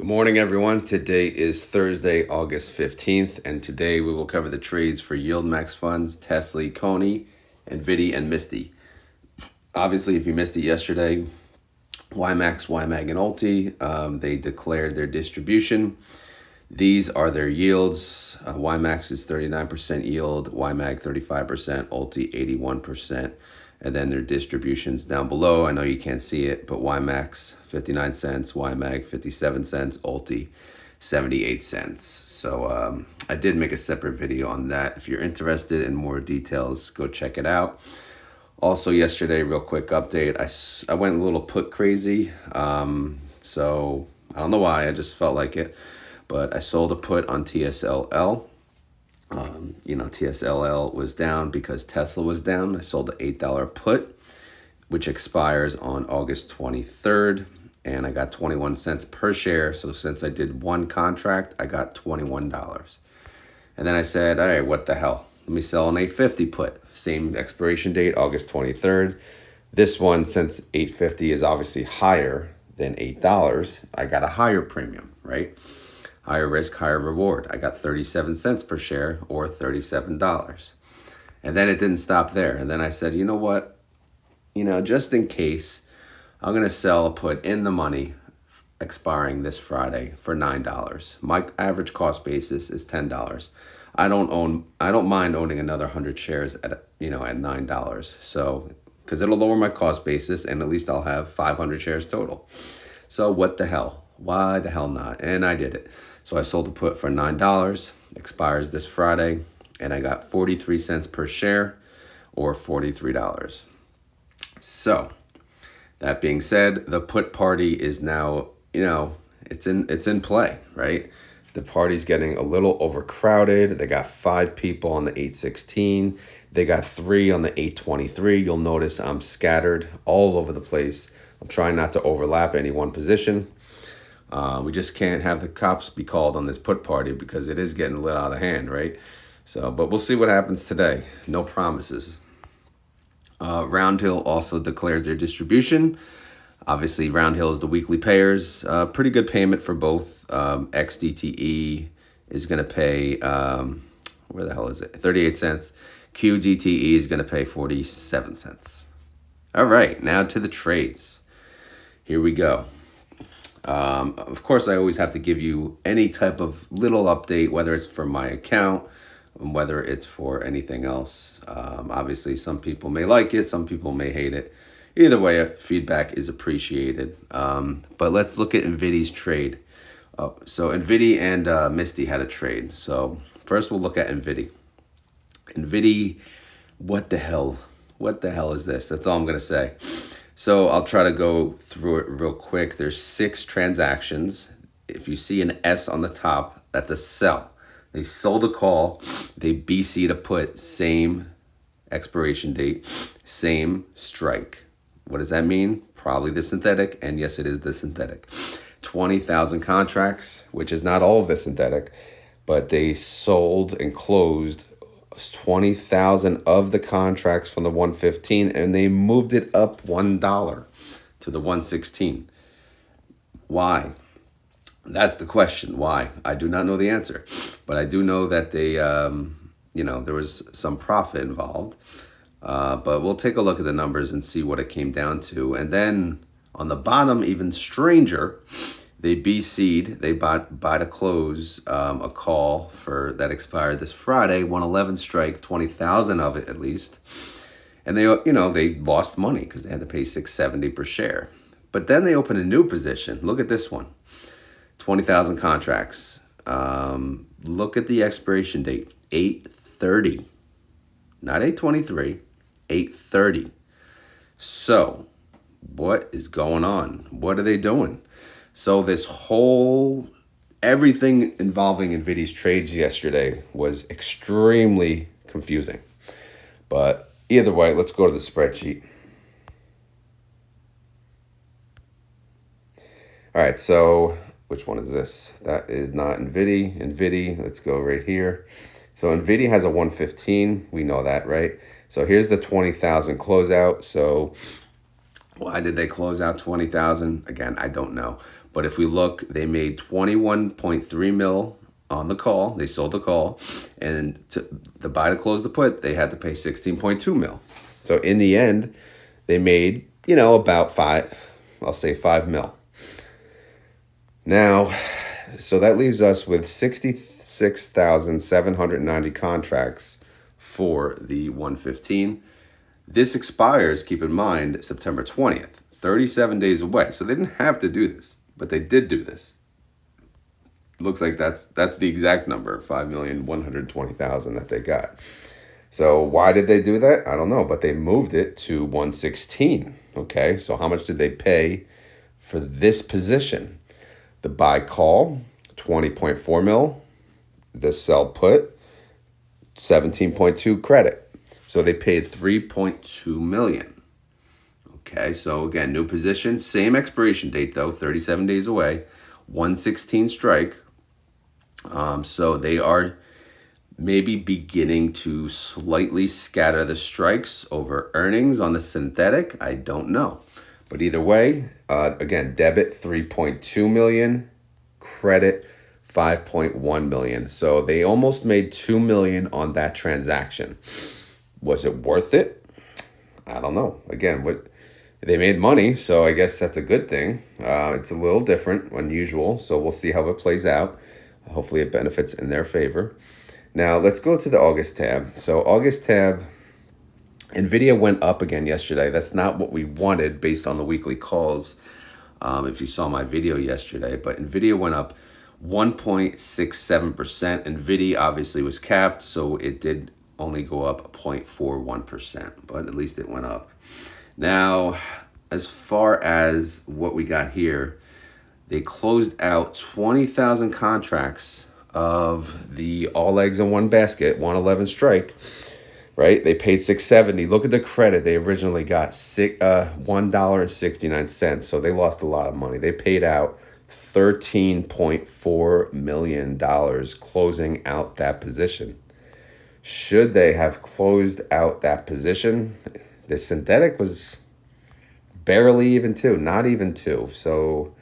Good morning, everyone. Today is Thursday, August 15th, and today we will cover the trades for YieldMax funds, TSLY, CONY, NVDY, and MSTY. Obviously, if you missed it yesterday, YieldMax, YMAG, and ULTI, they declared their distribution. These are their yields. YieldMax is 39% yield, YMAG 35%, ULTI 81%. And then their distributions down below. I know you can't see it, but YieldMax 59 cents, YMAG 57 cents, ULTI 78 cents. So I did make a separate video on that. If you're interested in more details, go check it out. Also yesterday, real quick update, I went a little put crazy. So I don't know why, I just felt like it. But I sold a put on TSLL. TSLL was down because Tesla was down. I sold the $8 put, which expires on August 23rd. And I got 21 cents per share. So since I did one contract, I got $21. And then I said, all right, what the hell? Let me sell an 850 put. Same expiration date, August 23rd. This one, since 850 is obviously higher than $8, I got a higher premium, right? Higher risk, higher reward. I got 37 cents per share or $37. And then it didn't stop there. And then I said, you know what? Just in case, I'm going to sell a put in the money expiring this Friday for $9. My average cost basis is $10. I don't mind owning another 100 shares at $9. So, because it'll lower my cost basis and at least I'll have 500 shares total. So what the hell? Why the hell not? And I did it. So I sold a put for $9, expires this Friday, and I got 43 cents per share or $43. So that being said, the put party is now, it's in play, right? The party's getting a little overcrowded. They got 5 people on the 816. They got 3 on the 823. You'll notice I'm scattered all over the place. I'm trying not to overlap any one position. We just can't have the cops be called on this put party because it is getting a little out of hand, right? So, but we'll see what happens today. No promises. Roundhill also declared their distribution. Obviously, Roundhill is the weekly payers. Pretty good payment for both. XDTE is going to pay, where the hell is it? 38 cents. QDTE is going to pay 47 cents. All right, now to the trades. Here we go. Of course, I always have to give you any type of little update, whether it's for my account, whether it's for anything else. Obviously, some people may like it, some people may hate it. Either way, feedback is appreciated. But let's look at NVDY's trade. So NVDY and MSTY had a trade. So first we'll look at NVDY. NVDY, what the hell? What the hell is this? That's all I'm going to say. So I'll try to go through it real quick. There's 6 transactions. If you see an S on the top, that's a sell. They sold a call. They BC'd a put, same expiration date, same strike. What does that mean? Probably the synthetic, and yes, it is the synthetic. 20,000 contracts, which is not all of the synthetic, but they sold and closed 20,000 of the contracts from the 115, and they moved it up $1 to the 116. Why? That's the question. Why? I do not know the answer, but I do know that they, there was some profit involved. But we'll take a look at the numbers and see what it came down to. And then on the bottom, even stranger, they BC'd, they bought to close a call for that expired this Friday, 111 strike, 20,000 of it at least. And they lost money because they had to pay $670 per share. But then they opened a new position. Look at this one, 20,000 contracts. Look at the expiration date, 8/30, not 8/23, 8/30. So what is going on? What are they doing? So this whole, everything involving NVDY's trades yesterday was extremely confusing. But either way, let's go to the spreadsheet. All right, so which one is this? That is not NVDY. NVDY, let's go right here. So NVDY has a 115. We know that, right? So here's the 20,000 closeout. So Why did they close out 20,000? Again, I don't know. But if we look, they made 21.3 mil on the call. They sold the call, and the buy to close the put, they had to pay 16.2 mil. So in the end, they made, about I'll say 5 mil. Now, so that leaves us with 66,790 contracts for the 115. This expires, keep in mind, September 20th, 37 days away. So they didn't have to do this, but they did do this. Looks like that's the exact number, 5,120,000 that they got. So why did they do that? I don't know, but they moved it to 116. Okay, so how much did they pay for this position? The buy call, 20.4 mil. The sell put, 17.2 credit. So they paid 3.2 million. Okay, so again, new position, same expiration date though, 37 days away, 116 strike. So they are maybe beginning to slightly scatter the strikes over earnings on the synthetic. I don't know. But either way, again, debit 3.2 million, credit 5.1 million. So they almost made 2 million on that transaction. Was it worth it? I don't know. Again, they made money, so I guess that's a good thing. It's a little different, unusual, so we'll see how it plays out. Hopefully it benefits in their favor. Now, let's go to the August tab. So August tab, NVIDIA went up again yesterday. That's not what we wanted based on the weekly calls, if you saw my video yesterday. But NVIDIA went up 1.67%. NVIDIA obviously was capped, so it did only go up 0.41%, but at least it went up. Now, as far as what we got here, they closed out 20,000 contracts of the all eggs in one basket, 111 strike, right? They paid $6.70. Look at the credit. They originally got $1.69, so they lost a lot of money. They paid out $13.4 million closing out that position. Should they have closed out that position? The synthetic was barely even two, not even two. So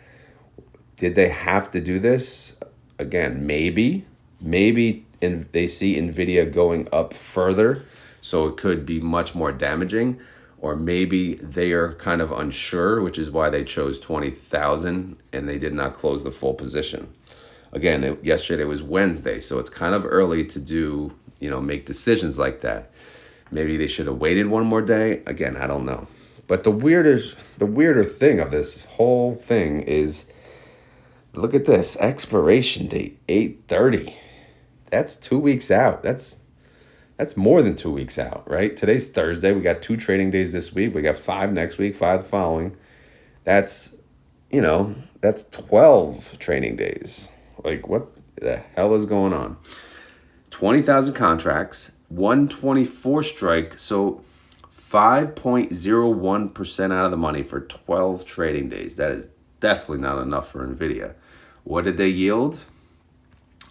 did they have to do this? Again, maybe they see NVIDIA going up further, so it could be much more damaging. Or maybe they are kind of unsure, which is why they chose 20,000 and they did not close the full position. Again, yesterday was Wednesday, so it's kind of early to do, make decisions like that. Maybe they should have waited one more day. Again, I don't know. But the weirder thing of this whole thing is, look at this expiration date, 8/30. That's 2 weeks out. That's more than 2 weeks out, right? Today's Thursday. We got 2 trading days this week. We got 5 next week, 5 the following. That's 12 trading days. Like, what the hell is going on? 20,000 contracts, 124 strike, so 5.01% out of the money for 12 trading days. That is definitely not enough for NVIDIA. What did they yield?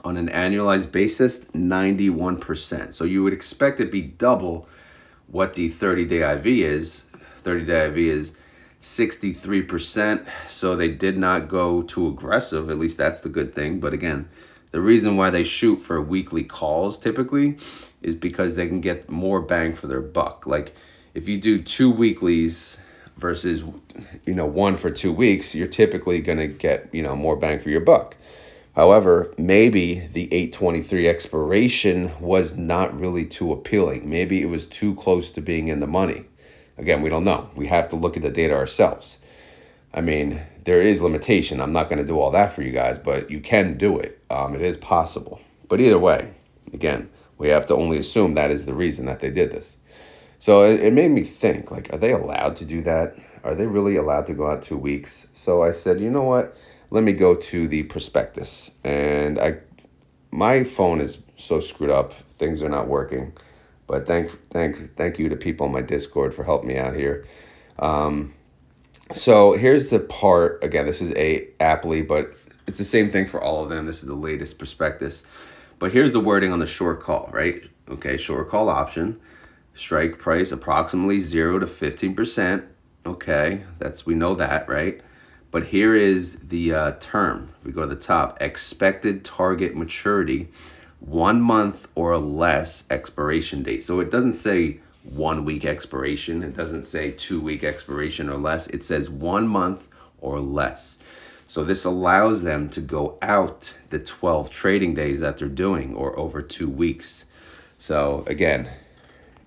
On an annualized basis, 91%. So you would expect it to be double what the 30-day IV is. 30-day IV is 63%. So they did not go too aggressive. At least that's the good thing. But again, the reason why they shoot for weekly calls typically is because they can get more bang for their buck. Like if you do 2 weeklies versus, one for 2 weeks, you're typically going to get, more bang for your buck. However, maybe the 8/23 expiration was not really too appealing. Maybe it was too close to being in the money. Again, we don't know. We have to look at the data ourselves. I mean, there is limitation. I'm not going to do all that for you guys, but you can do it. It is possible. But either way, again, we have to only assume that is the reason that they did this. So it made me think, like, are they allowed to do that? Are they really allowed to go out 2 weeks? So I said, you know what? Let me go to the prospectus. And my phone is so screwed up. Things are not working. But thank you to people on my Discord for helping me out here. So here's the part. Again, this is a Appley, but it's the same thing for all of them. This is the latest prospectus. But here's the wording on the short call, right? Okay, short call option. Strike price approximately 0 to 15%. Okay, we know that, right? But here is the term. If we go to the top, expected target maturity, 1 month or less expiration date. So it doesn't say 1 week expiration. It doesn't say 2 week expiration or less. It says 1 month or less. So this allows them to go out the 12 trading days that they're doing, or over 2 weeks. So again,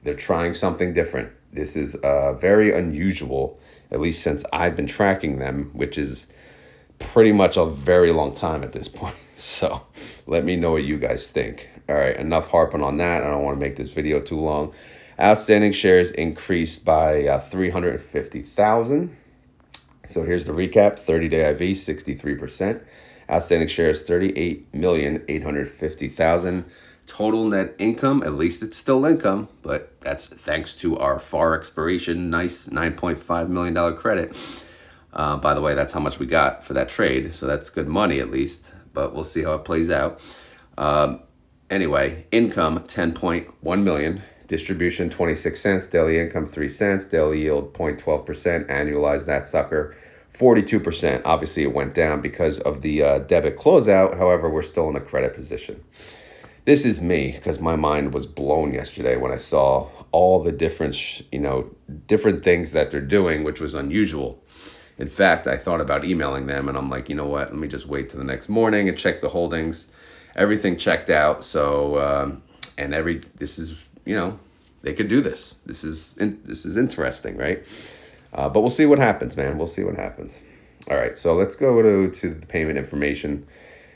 they're trying something different. This is very unusual, at least since I've been tracking them, which is pretty much a very long time at this point. So let me know what you guys think. All right, enough harping on that. I don't want to make this video too long. Outstanding shares increased by 350,000. So here's the recap. 30-day IV, 63%. Outstanding shares, 38,850,000. Total net income, at least it's still income, but that's thanks to our far expiration, nice $9.5 million credit. By the way, that's how much we got for that trade. So that's good money at least, but we'll see how it plays out. Anyway, income, 10.1 million. Distribution, 26 cents. Daily income, 3 cents. Daily yield, 0.12%. Annualize that sucker, 42%. Obviously, it went down because of the debit closeout. However, we're still in a credit position. This is me, because my mind was blown yesterday when I saw all the different, different things that they're doing, which was unusual. In fact, I thought about emailing them, and I'm like, you know what? Let me just wait till the next morning and check the holdings. Everything checked out. So, this is, they could do this. This is interesting, right? But we'll see what happens, man. We'll see what happens. All right, so let's go to the payment information.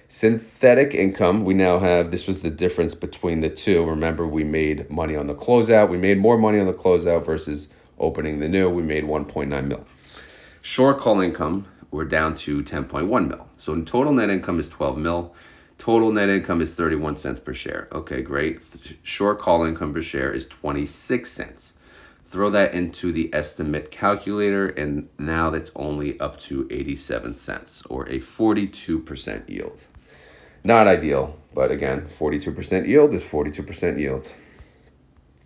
Synthetic income, we now have, this was the difference between the two. Remember, we made money on the closeout. We made more money on the closeout versus opening the new. We made 1.9 mil. Short call income, we're down to 10.1 mil. So in total net income is 12 mil. Total net income is 31 cents per share. Okay, great. Short call income per share is 26 cents. Throw that into the estimate calculator, and now that's only up to 87 cents, or a 42% yield. Not ideal, but again, 42% yield is 42% yield.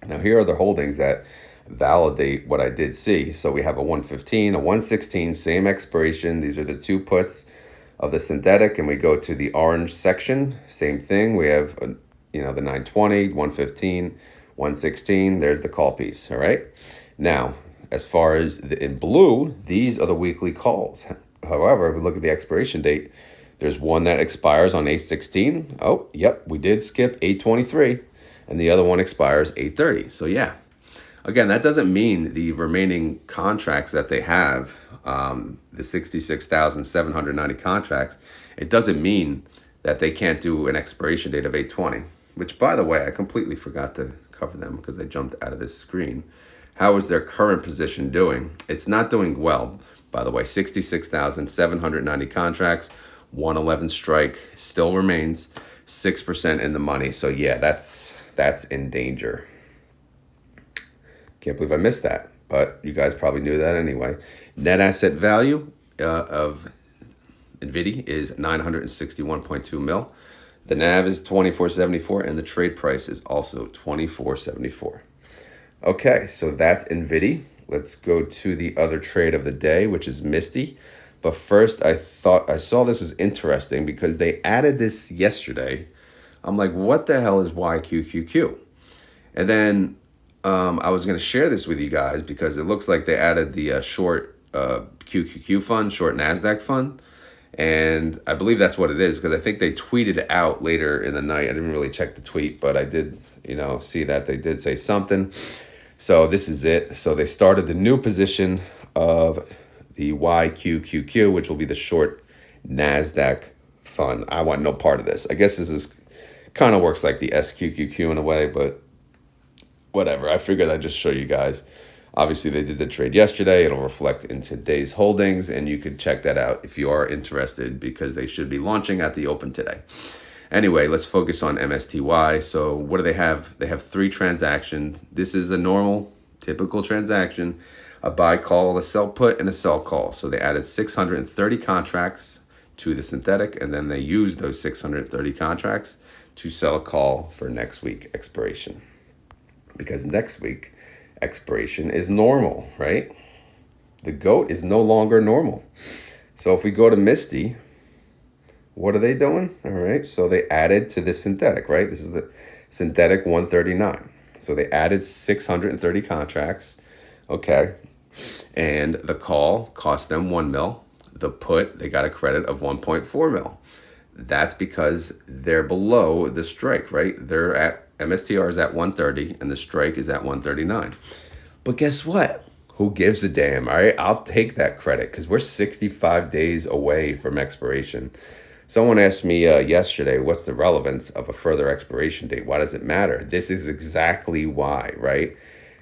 Now here are the holdings that validate what I did see. So we have a 115, a 116, same expiration. These are the two puts of the synthetic, and we go to the orange section, same thing. We have, the 920, 115, 116. There's the call piece, all right? Now, as far as in blue, these are the weekly calls. However, if we look at the expiration date, there's one that expires on 8/16. Oh, yep, we did skip 8/23, and the other one expires 8/30. So yeah, again, that doesn't mean the remaining contracts that they have, the 66,790 contracts, it doesn't mean that they can't do an expiration date of 8/20, which, by the way, I completely forgot to cover them because I jumped out of this screen. How is their current position doing? It's not doing well, by the way. 66,790 contracts, 111 strike, still remains 6% in the money. So yeah, that's in danger. Can't believe I missed that, but you guys probably knew that anyway. Net asset value of NVDY is 961.2 mil. The NAV is 24.74, and the trade price is also 24.74. Okay, so that's NVDY. Let's go to the other trade of the day, which is MSTY. But first, I saw this was interesting because they added this yesterday. I'm like, what the hell is YQQQ? And then I was going to share this with you guys because it looks like they added the short QQQ fund, short NASDAQ fund. And I believe that's what it is because I think they tweeted it out later in the night. I didn't really check the tweet, but I did, see that they did say something. So this is it. So they started the new position of the YQQQ, which will be the short NASDAQ fund. I want no part of this. I guess this is kind of works like the SQQQ in a way, but whatever. I figured I'd just show you guys. Obviously, they did the trade yesterday. It'll reflect in today's holdings, and you could check that out if you are interested because they should be launching at the open today. Anyway, let's focus on MSTY. So what do they have? They have 3 transactions. This is a normal, typical transaction, a buy call, a sell put, and a sell call. So they added 630 contracts to the synthetic, and then they used those 630 contracts to sell a call for next week expiration. Because next week expiration is normal, right? The GOAT is no longer normal. So if we go to MSTY, what are they doing? All right, so they added to this synthetic, right? This is the synthetic 139. So they added 630 contracts. Okay. And the call cost them 1 mil. The put, they got a credit of 1.4 mil. That's because they're below the strike, right? They're at, MSTR is at 130 and the strike is at 139. But guess what? Who gives a damn? All right, I'll take that credit because we're 65 days away from expiration. Someone asked me yesterday, what's the relevance of a further expiration date? Why does it matter? This is exactly why, right?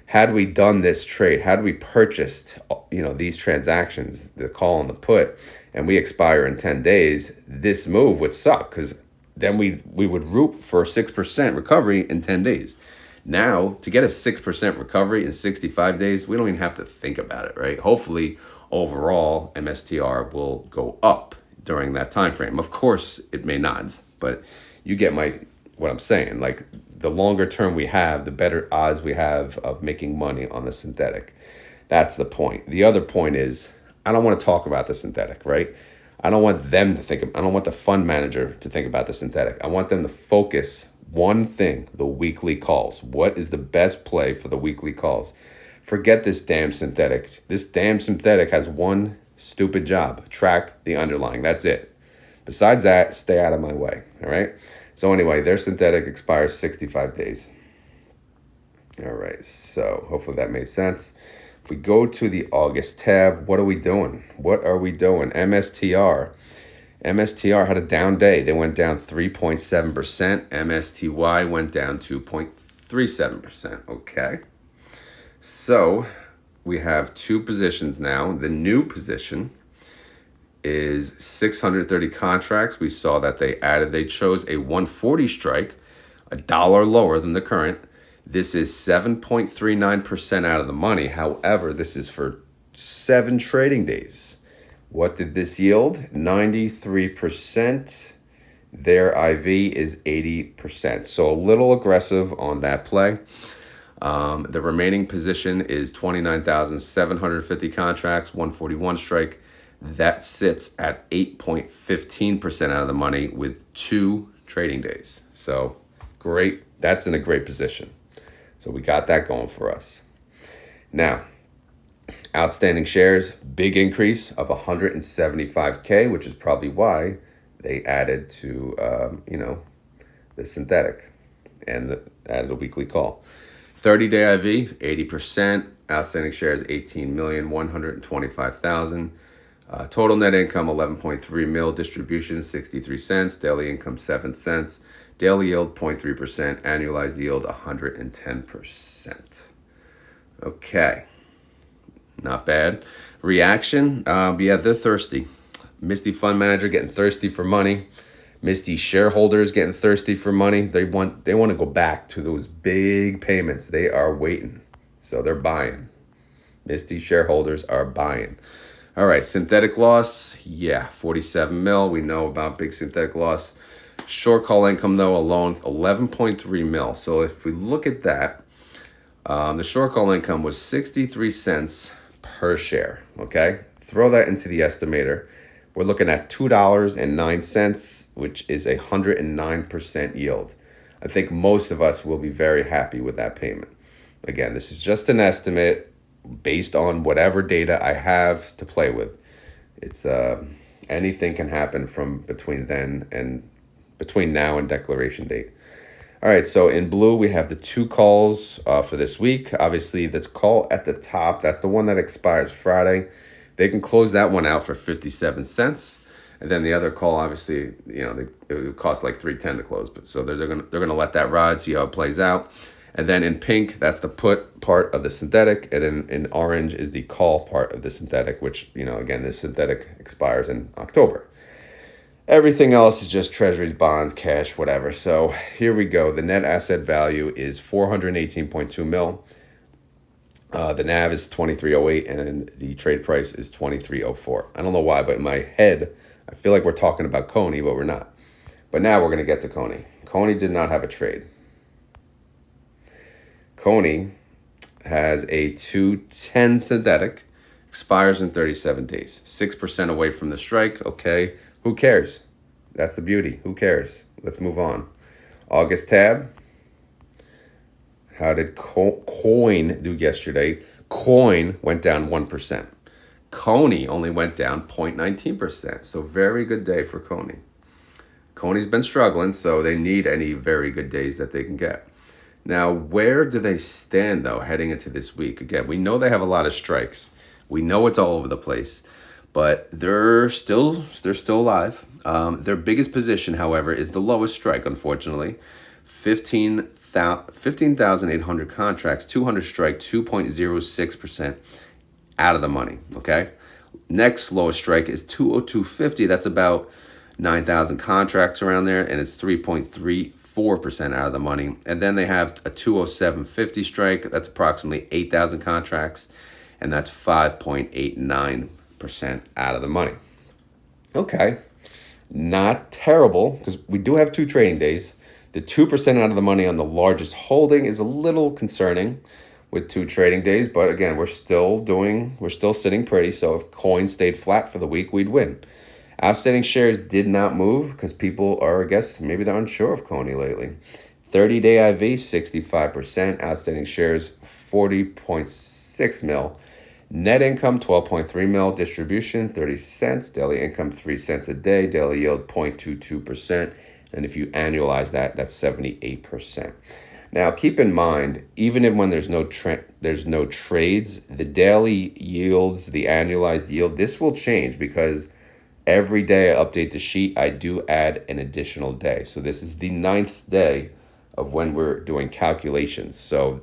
Had we done this trade, had we purchased, these transactions, the call and the put, and we expire in 10 days, this move would suck because then we would root for 6% recovery in 10 days. Now, to get a 6% recovery in 65 days, we don't even have to think about it, right? Hopefully, overall, MSTR will go up during that time frame. Of course, it may not, but you get what I'm saying. Like, the longer term we have, the better odds we have of making money on the synthetic. That's the point. The other point is, I don't want to talk about the synthetic, right? I don't want them to I don't want the fund manager to think about the synthetic. I want them to focus one thing, the weekly calls. What is the best play for the weekly calls? Forget this damn synthetic. This damn synthetic has one stupid job: track the underlying. That's it. Besides that, stay out of my way. All right. So anyway, their synthetic expires 65 days. All right. So hopefully that made sense. If we go to the August tab, what are we doing? MSTR. MSTR had a down day. They went down 3.7%. MSTY went down 2.37%. Okay. So we have two positions now. The new position is 630 contracts. We saw that they chose a 140 strike, $1 lower than the current. This is 7.39% out of the money. However, this is for 7 trading days. What did this yield? 93%. Their IV is 80%. So a little aggressive on that play. The remaining position is 29,750 contracts, 141 strike. That sits at 8.15% out of the money with 2 trading days. So great. That's in a great position. So we got that going for us. Now, outstanding shares, big increase of 175K, which is probably why they added to, the synthetic and added a weekly call. 30-day IV, 80%. Outstanding shares, 18,125,000. Total net income, 11.3 mil. Distribution, 63 cents. Daily income, 7 cents. Daily yield, 0.3%. Annualized yield, 110%. Okay. Not bad. Reaction, they're thirsty. MSTY fund manager getting thirsty for money. MSTY shareholders getting thirsty for money. They want to go back to those big payments. They are waiting. So they're buying. MSTY shareholders are buying. All right, synthetic loss, 47 mil. We know about big synthetic loss. Short call income, though, alone, 11.3 mil. So if we look at that, the short call income was 63 cents per share, okay? Throw that into the estimator. We're looking at $2.09, which is 109% yield. I think most of us will be very happy with that payment. Again, this is just an estimate based on whatever data I have to play with. It's anything can happen from between now and declaration date. All right, so in blue, we have the 2 calls for this week. Obviously, the call at the top, that's the one that expires Friday. They can close that one out for 57 cents. And then the other call, obviously, it would cost like $3.10 to close. But so they're gonna let that ride, see how it plays out. And then in pink, that's the put part of the synthetic. And then in orange is the call part of the synthetic, which, again, this synthetic expires in October. Everything else is just treasuries, bonds, cash, whatever. So here we go. The net asset value is 418.2 mil. The NAV is 2308 and the trade price is 2304. I don't know why, but in my head, I feel like we're talking about CONY, but we're not. But now we're going to get to CONY. CONY did not have a trade. CONY has a 210 synthetic, expires in 37 days. 6% away from the strike. Okay, who cares? That's the beauty. Who cares? Let's move on. August tab. How did coin do yesterday? Coin went down 1%. CONY only went down 0.19%. So very good day for CONY. CONY's been struggling, so they need any very good days that they can get. Now, where do they stand, though, heading into this week? Again, we know they have a lot of strikes. We know it's all over the place, but they're still alive. Their biggest position, however, is the lowest strike, unfortunately. 15,800 contracts, 200 strike, 2.06% out of the money, okay? Next lowest strike is 202.50. That's about 9,000 contracts around there, and it's 3.34% out of the money. And then they have a 207.50 strike. That's approximately 8,000 contracts, and that's 5.89% out of the money. Okay, not terrible, because we do have 2 trading days. The 2% out of the money on the largest holding is a little concerning with 2 trading days, but again, we're still sitting pretty. So if coin stayed flat for the week, we'd win. Outstanding shares did not move because people are, I guess, maybe they're unsure of CONY lately. 30-day IV, 65%. Outstanding shares, 40.6 mil. Net income, 12.3 mil. Distribution, 30 cents. Daily income, 3 cents a day. Daily yield, 0.22%. And if you annualize that, that's 78%. Now, keep in mind, even when there's no trades, the daily yields, the annualized yield, this will change because every day I update the sheet, I do add an additional day. So this is the 9th day of when we're doing calculations. So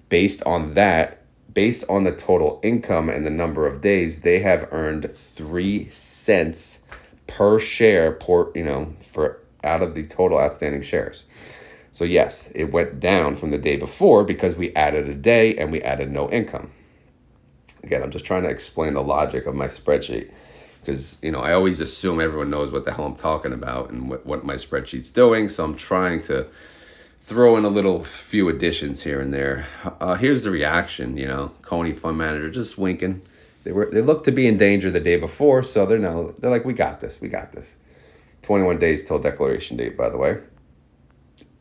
based on that, based on the total income and the number of days, they have earned 3 cents per share for out of the total outstanding shares. So yes, it went down from the day before because we added a day and we added no income. Again, I'm just trying to explain the logic of my spreadsheet because, I always assume everyone knows what the hell I'm talking about and what my spreadsheet's doing. So I'm trying to throw in a few additions here and there. Here's the reaction, CONY fund manager just winking. They looked to be in danger the day before, so they're like, we got this. 21 days till declaration date, by the way.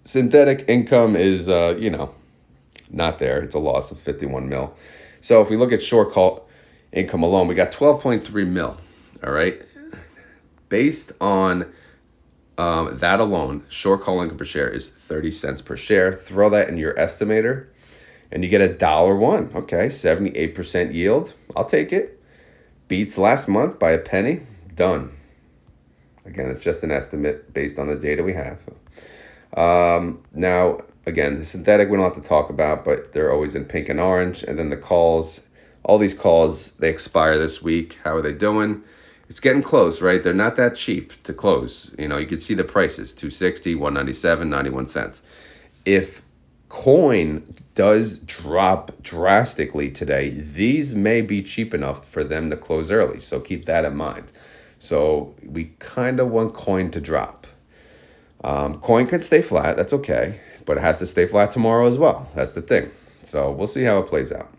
Synthetic income is, not there. It's a loss of 51 mil. So if we look at short call income alone, we got 12.3 mil. All right. Based on that alone, short call income per share is 30 cents per share. Throw that in your estimator and you get $1.01. Okay. 78% yield. I'll take it. Beats last month by a penny. Done. Again, it's just an estimate based on the data we have. Now, again, the synthetic we don't have to talk about, but they're always in pink and orange. And then the calls, all these calls, they expire this week. How are they doing? It's getting close, right? They're not that cheap to close. You can see the prices, 260, 197, 91 cents. If coin does drop drastically today, these may be cheap enough for them to close early. So keep that in mind. So we kind of want coin to drop. Coin could stay flat. That's okay. But it has to stay flat tomorrow as well. That's the thing. So we'll see how it plays out.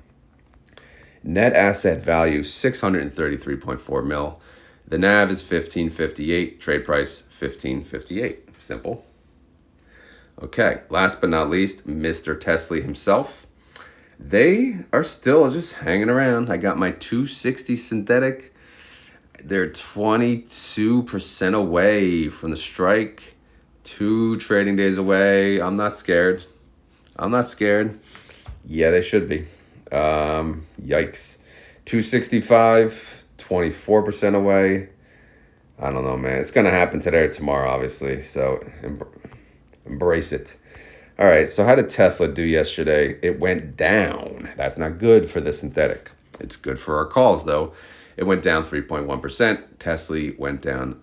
Net asset value, 633.4 mil. The NAV is 1558. Trade price, 1558. Simple. Okay. Last but not least, Mr. TSLY himself. They are still just hanging around. I got my 260 synthetic. They're 22% away from the strike. 2 trading days away. I'm not scared. Yeah, they should be. Yikes. 265, 24% away. I don't know, man. It's going to happen today or tomorrow, obviously. So embrace it. All right. So how did Tesla do yesterday? It went down. That's not good for the synthetic. It's good for our calls, though. It went down 3.1%. TSLY went down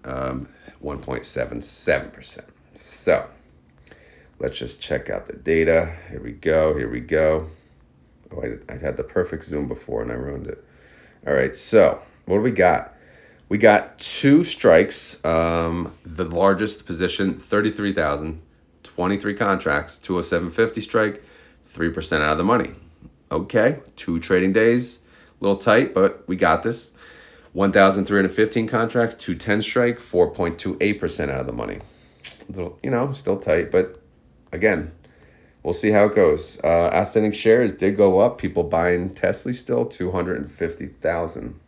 1.77%. So let's just check out the data. Here we go. Oh, I had the perfect zoom before and I ruined it. All right, so what do we got? We got 2 strikes. The largest position, 33,000, 23 contracts, 207.50 strike, 3% out of the money. Okay, 2 trading days. A little tight, but we got this. 1,315 contracts, 210 strike, 4.28% out of the money. A little, still tight, but again, we'll see how it goes. Outstanding shares did go up. People buying TSLY still, 250,000.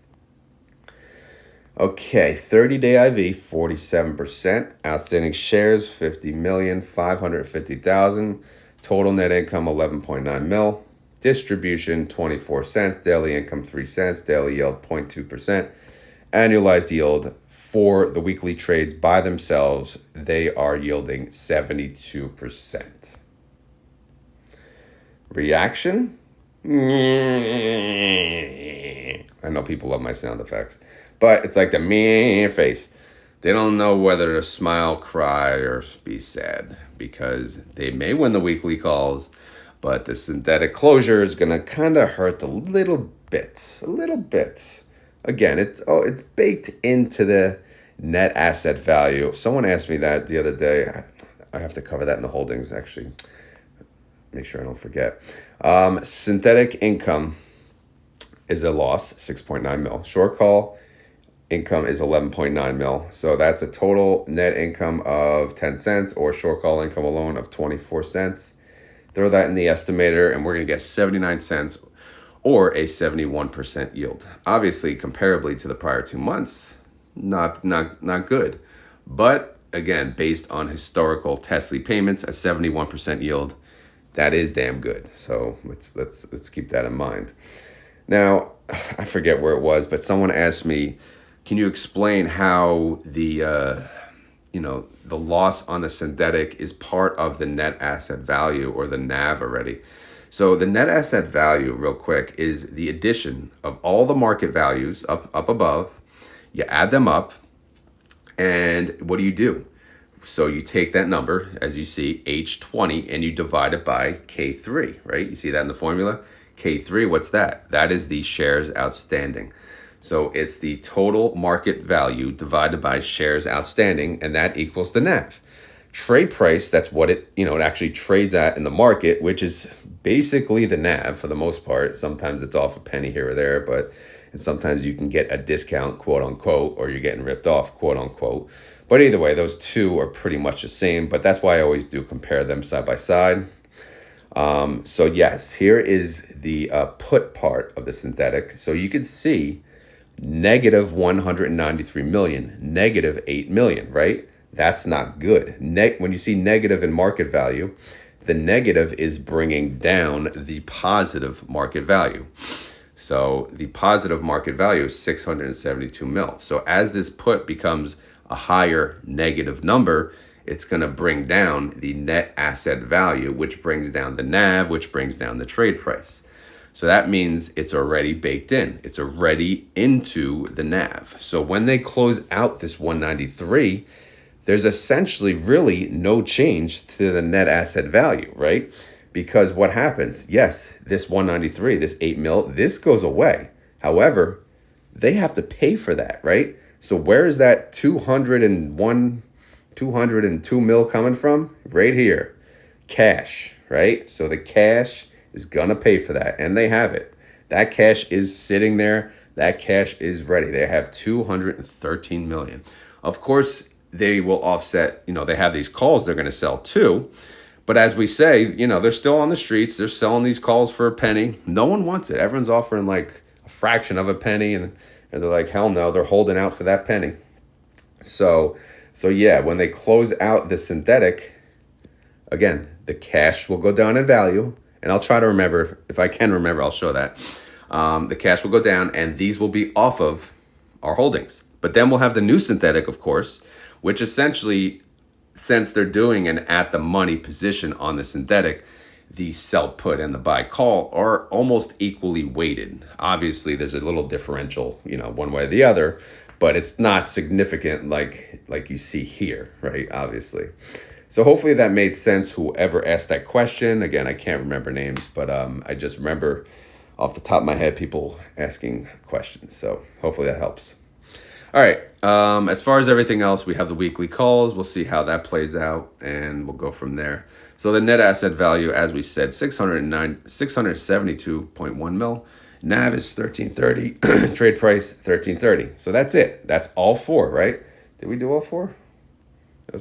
Okay, 30-day IV, 47%. Outstanding shares, 50,550,000. Total net income, 11.9 mil. Distribution, 24 cents. Daily income, 3 cents. Daily yield, 0.2%. Annualized yield for the weekly trades by themselves, they are yielding 72%. Reaction? I know people love my sound effects, but it's like the meh face. They don't know whether to smile, cry, or be sad because they may win the weekly calls, but the synthetic closure is going to kind of hurt a little bit. Again, it's baked into the net asset value. Someone asked me that the other day. I have to cover that in the holdings, actually. Make sure I don't forget. Synthetic income is a loss, 6.9 mil. Short call income is 11.9 mil. So that's a total net income of 10 cents or short call income alone of 24 cents. Throw that in the estimator and we're going to get 79 cents or a 71% yield. Obviously, comparably to the prior 2 months, not good. But again, based on historical TSLY payments, a 71% yield, that is damn good. So let's keep that in mind. Now, I forget where it was, but someone asked me, can you explain how the loss on the synthetic is part of the net asset value or the NAV already? So the net asset value, real quick, is the addition of all the market values up above. You add them up, and what do? So you take that number, as you see, H20, and you divide it by K3, right? You see that in the formula? K3, what's that? That is the shares outstanding. So it's the total market value divided by shares outstanding, and that equals the NAV. Trade price, that's what it actually trades at in the market, which is basically the NAV for the most part. Sometimes it's off a penny here or there, and sometimes you can get a discount, quote unquote, or you're getting ripped off, quote unquote. But either way, those two are pretty much the same, but that's why I always do compare them side by side. So yes, here is the put part of the synthetic. So you can see negative 193 million, negative 8 million, right? That's not good. When you see negative in market value, the negative is bringing down the positive market value. So the positive market value is 672 mil. So as this put becomes a higher negative number, it's going to bring down the net asset value, which brings down the NAV, which brings down the trade price. So that means it's already baked in. It's already into the NAV. So when they close out this 193, there's essentially really no change to the net asset value, right? Because what happens? Yes, this 193, this 8 mil, this goes away. However, they have to pay for that, right? So where is that 202 mil coming from? Right here. Cash, right? So the cash is gonna pay for that, and they have it. That cash is sitting there. That cash is ready. They have 213 million. Of course, they will offset, they have these calls they're gonna sell too. But as we say, they're still on the streets. They're selling these calls for a penny. No one wants it. Everyone's offering like a fraction of a penny, and they're like, hell no, they're holding out for that penny. So yeah, when they close out the synthetic, again, the cash will go down in value. And I'll try to remember, if I can remember, I'll show that. The cash will go down, and these will be off of our holdings. But then we'll have the new synthetic, of course, which essentially, since they're doing an at-the-money position on the synthetic, the sell put and the buy call are almost equally weighted. Obviously, there's a little differential, one way or the other, but it's not significant like you see here, right? Obviously. So hopefully that made sense, whoever asked that question. Again, I can't remember names, but I just remember off the top of my head people asking questions. So hopefully that helps. All right. As far as everything else, we have the weekly calls. We'll see how that plays out, and we'll go from there. So the net asset value, as we said, 672.1 mil. NAV is 1330. Trade price 1330. So that's it. That's all four, right? Did we do all four? I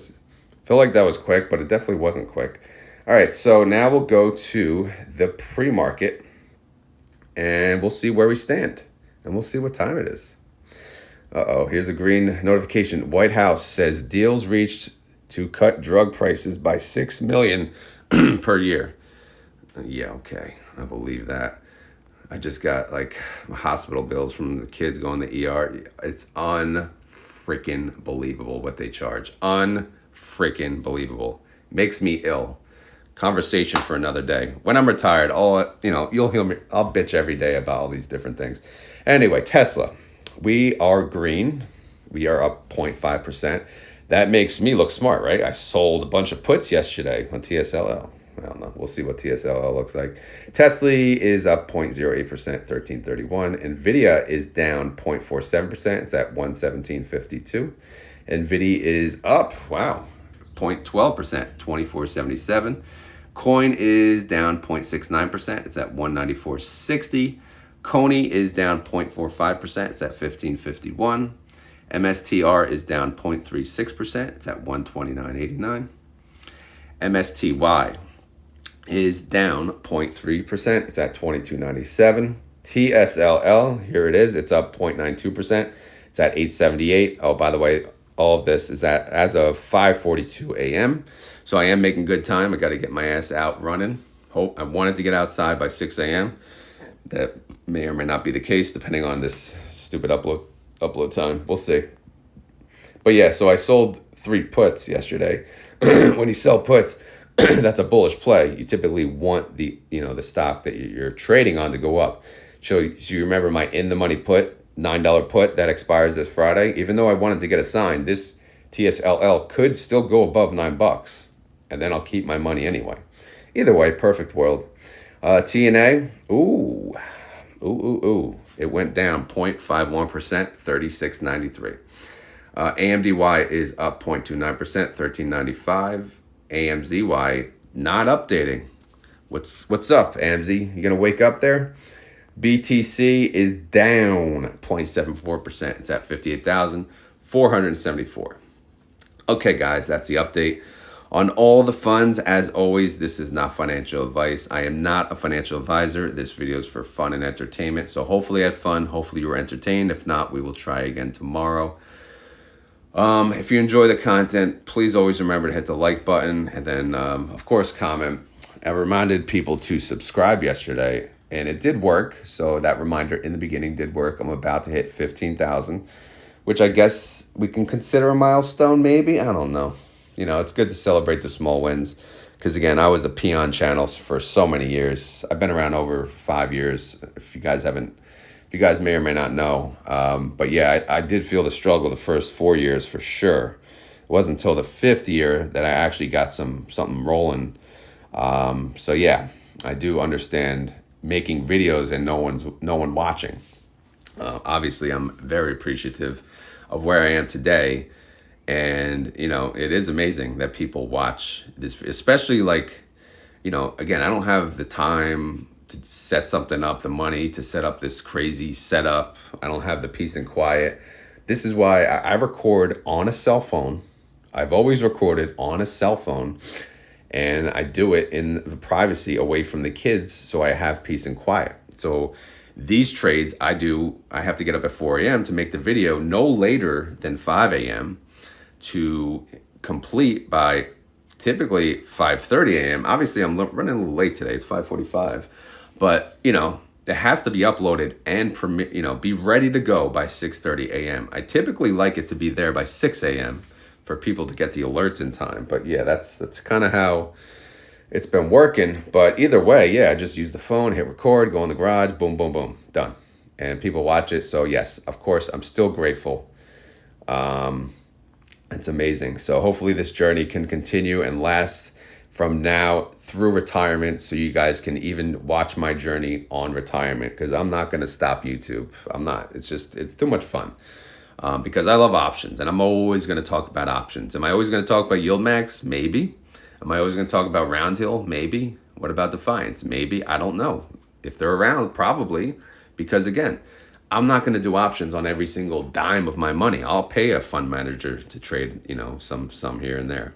feel like that was quick, but it definitely wasn't quick. All right, so now we'll go to the pre-market and we'll see where we stand and we'll see what time it is. Uh-oh, here's a green notification. White House says deals reached to cut drug prices by 6 million per year. Yeah, okay, I believe that. I just got like hospital bills from the kids going to ER. It's unfreaking believable what they charge. Unfreaking believable. Makes me ill. Conversation for another day. When I'm retired, you'll hear me. I'll bitch every day about all these different things. Anyway, Tesla. We are green. We are up 0.5%. That makes me look smart, right? I sold a bunch of puts yesterday on TSLL. I don't know. We'll see what TSLL looks like. TSLY is up 0.08%, 1331. NVDY is down 0.47%. It's at 117.52. NVDY is up, 0.12%, 24.77. CONY is down 0.69%. It's at 194.60. CONY is down 0.45%. It's at 15.51. MSTR is down 0.36%. It's at 129.89. MSTY is down 0.3%. It's at 22.97. TSLL, here it is. It's up 0.92%. It's at 8.78. Oh, by the way, all of this is at as of 5:42 a.m. So I am making good time. I got to get my ass out running. I wanted to get outside by 6 a.m. That may or may not be the case, depending on this stupid upload time. We'll see. But yeah, so I sold 3 puts yesterday. When you sell puts, that's a bullish play. You typically want the stock that you're trading on to go up. So you remember my in the money put, $9 put that expires this Friday. Even though I wanted to get a sign, this TSLL could still go above $9, and then I'll keep my money anyway. Either way, perfect world. TNA, it went down 0.51%, 36.93. AMDY is up 0.29%, 13.95. AMZY not updating. What's up, AMZ? You gonna wake up there? BTC is down 0.74%. It's at 58,474. Okay, guys, that's the update on all the funds. As always, this is not financial advice. I am not a financial advisor. This video is for fun and entertainment. So hopefully you had fun. Hopefully you were entertained. If not, we will try again tomorrow. If you enjoy the content, please always remember to hit the like button and then, of course, comment. I reminded people to subscribe yesterday, and it did work. So that reminder in the beginning did work. I'm about to hit 15,000, which I guess we can consider a milestone, maybe. I don't know. It's good to celebrate the small wins because, again, I was a peon channel for so many years. I've been around over 5 years. If you guys may or may not know. But yeah, I did feel the struggle the first 4 years for sure. It wasn't until the 5th year that I actually got something rolling. So yeah, I do understand making videos and no one watching. Obviously, I'm very appreciative of where I am today. And, it is amazing that people watch this, especially again, I don't have the time to set something up, the money to set up this crazy setup. I don't have the peace and quiet. This is why I record on a cell phone. I've always recorded on a cell phone, and I do it in the privacy away from the kids so I have peace and quiet. So these trades I have to get up at 4 a.m. to make the video no later than 5 a.m. to complete by typically 5:30 a.m. Obviously, I'm running a little late today. It's 5:45. But, it has to be uploaded and be ready to go by 6:30 a.m. I typically like it to be there by 6 a.m. for people to get the alerts in time. But yeah, that's kind of how it's been working. But either way, yeah, I just use the phone, hit record, go in the garage, boom, boom, boom, done. And people watch it. So yes, of course, I'm still grateful. It's amazing. So hopefully this journey can continue and last from now through retirement, so you guys can even watch my journey on retirement, because I'm not going to stop YouTube. I'm not. It's too much fun because I love options, and I'm always going to talk about options. Am I always going to talk about YieldMax? Maybe. Am I always going to talk about Round Hill? Maybe. What about Defiance? Maybe. I don't know. If they're around, probably, Because again, I'm not going to do options on every single dime of my money. I'll pay a fund manager to trade, some here and there.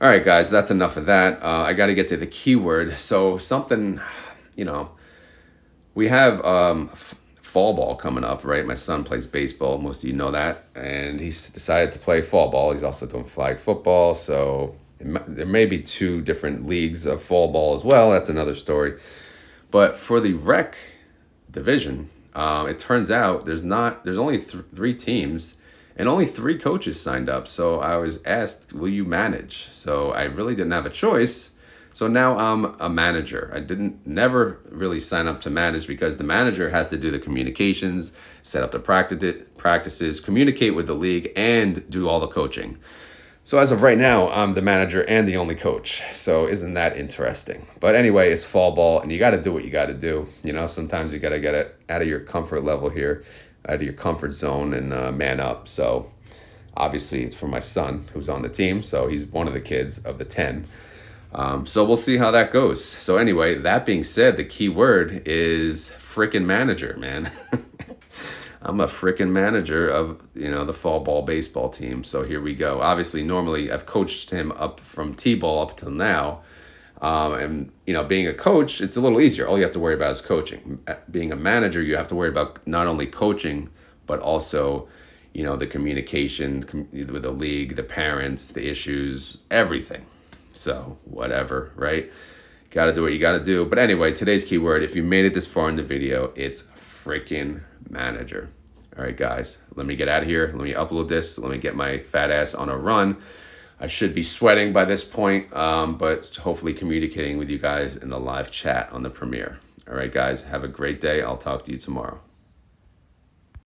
All right, guys, that's enough of that. I got to get to the keyword. So something, we have fall ball coming up, right? My son plays baseball. Most of you know that. And he's decided to play fall ball. He's also doing flag football. So there may be 2 different leagues of fall ball as well. That's another story. But for the rec division, it turns out there's only 3 teams and only 3 coaches signed up. So I was asked, will you manage? So I really didn't have a choice. So now I'm a manager. I never really sign up to manage because the manager has to do the communications, set up the practices, communicate with the league, and do all the coaching. So as of right now, I'm the manager and the only coach. So isn't that interesting? But anyway, it's fall ball, and you got to do what you got to do. Sometimes you got to get it out of your comfort level here, out of your comfort zone, and man up. So obviously, it's for my son who's on the team. So he's one of the kids of the 10. So we'll see how that goes. So anyway, that being said, the key word is frickin' manager, man. I'm a frickin' manager of, the fall ball baseball team. So here we go. Obviously, normally I've coached him up from T-ball up till now. And, being a coach, it's a little easier. All you have to worry about is coaching. Being a manager, you have to worry about not only coaching, but also, the communication with the league, the parents, the issues, everything. So whatever, right? Got to do what you got to do. But anyway, today's keyword, if you made it this far in the video, it's freaking manager. All right, guys, let me get out of here. Let me upload this. Let me get my fat ass on a run. I should be sweating by this point, but hopefully communicating with you guys in the live chat on the premiere. All right, guys, have a great day. I'll talk to you tomorrow.